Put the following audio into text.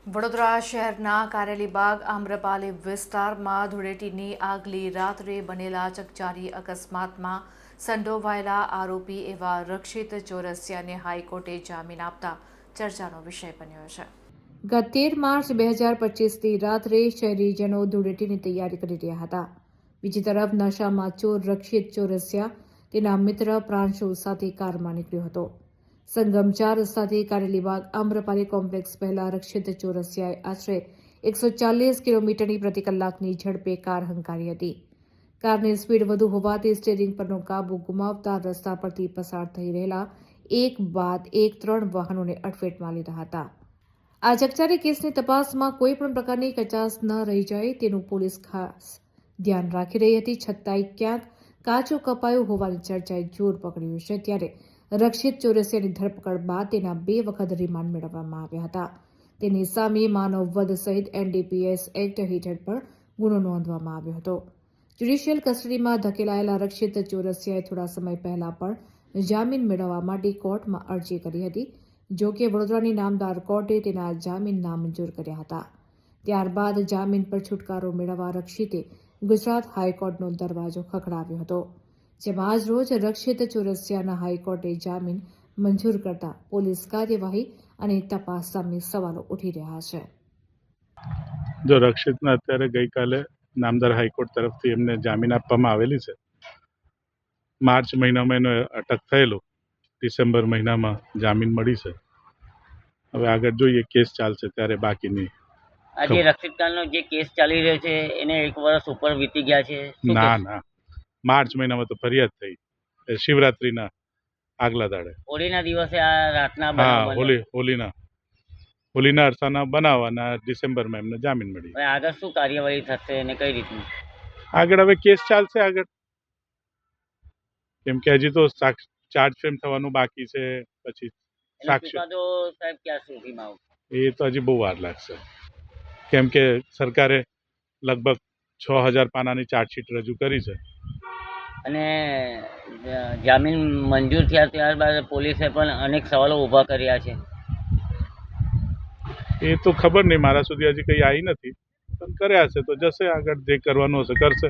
વડોદરા શહેરના કારેલીબાગ આમ્રપાલી વિસ્તારમાં ધૂળેટીની આગલી રાત્રે બનેલા ચકચારી અકસ્માતમાં સંડોવાયેલા આરોપી એવા રક્ષિત ચોરસિયાને હાઈકોર્ટે જામીન આપતા ચર્ચાનો વિષય બન્યો છે. ગત 13 માર્ચ 2025ની રાત્રે શહેરીજનો ધૂળેટીની તૈયારી કરી રહ્યા હતા. બીજી તરફ નશામાં ચોર રક્ષિત ચોરસિયા તેના મિત્ર પ્રાંશુ સાથે કારમાં નીકળ્યો હતો. સંગમ 4 રસ્તાથી કારેલીબાગ આમ્રપાલી કોમ્પ્લેક્સ પહેલા રક્ષિત ચોરસિયાએ આશરે 140 કિલોમીટરની પ્રતિ કલાકની ઝડપે કાર હંકારી હતી. કારની સ્પીડ વધુ હોવાથી સ્ટીયરિંગ પરનો કાબુ ગુમાવતા રસ્તા પરથી પસાર થઈ રહેલા એક બાદ એક 3 વાહનોને અડફેટમાં લીધા હતા. આ ચકચારી કેસની તપાસમાં કોઈ પણ પ્રકારની કચાશ ન રહી જાય તેનું પોલીસ ખાસ ધ્યાન રાખી રહી હતી. છતાંય ક્યાંક કાચું કપાયું હોવાની ચર્ચાએ જોર પકડ્યું છે. ત્યારે રક્ષિત ચોરસિયાની ધરપકડ બાદ તેના 2 વખત રિમાન્ડ મેળવવામાં આવ્યા હતા. તેની સામે માનવ વધ સહિત એનડીપીએસ એક્ટ હેઠળ પણ ગુનો નોંધવામાં આવ્યો હતો. જ્યુડિશિયલ કસ્ટડીમાં ધકેલાયેલા રક્ષિત ચોરસિયાએ થોડા સમય પહેલા પણ જામીન મેળવવા માટે કોર્ટમાં અરજી કરી હતી. જો કે વડોદરાની નામદાર કોર્ટે તેના જામીન નામંજૂર કર્યા હતા. ત્યારબાદ જામીન પર છુટકારો મેળવવા રક્ષિતે ગુજરાત હાઈકોર્ટનો દરવાજો ખખડાવ્યો હતો. જેમાં આજ રોજ રક્ષિત ચોરસિયાના હાઈકોર્ટે જામીન મંજૂર કરતા પોલીસ કાર્યવાહી અને તપાસ સામે સવાલો ઉઠી રહ્યા છે. જો રક્ષિતને અત્યારે ગઈકાલે નામદાર હાઈકોર્ટ તરફથી એમને જામીન આપવામાં આવેલી છે. માર્ચ મહિનામાં એનો અટક થયેલો, ડિસેમ્બર મહિનામાં જામીન મળી છે. હવે આગળ જોઈએ, કેસ ચાલશે ત્યારે બાકીની. આજે રક્ષિતકાંતનો જે કેસ ચાલી રહ્યો છે એને 1 વર્ષ ઉપર વીતી ગયા છે. ના, માર્ચ મહિનામાં તો ફરિયાદ થઈ શિવરાત્રીના આગલા દાડે. હોળીના દિવસે આ રાતના હોલીના અરસાના બનાવ અને ડિસેમ્બરમાં એમને જામીન મળી. હવે આગળ શું કાર્યવાહી થશે અને કઈ રીતની આગળ હવે કેસ ચાલશે આગળ, કેમ કે હજી તો ચાર્જ ફ્રેમ થવાનું બાકી છે. પછી ચુકાદો સાહેબ ક્યાં સુધીમાં આવશે એ તો હજી બહુ વાર લાગશે, કેમ કે સરકારે લગભગ 6000 પાનાની ચાર્જશીટ રજૂ કરી છે. અને જામીન મંજૂર થયા ત્યારબાદ પોલીસે પણ અનેક સવાલો ઊભા કર્યા છે. એ તો ખબર નહીં, મારા સુધી હજી કંઈ આવી નથી, પણ કર્યા છે તો જશે આગળ, જે કરવાનું હશે કરશે.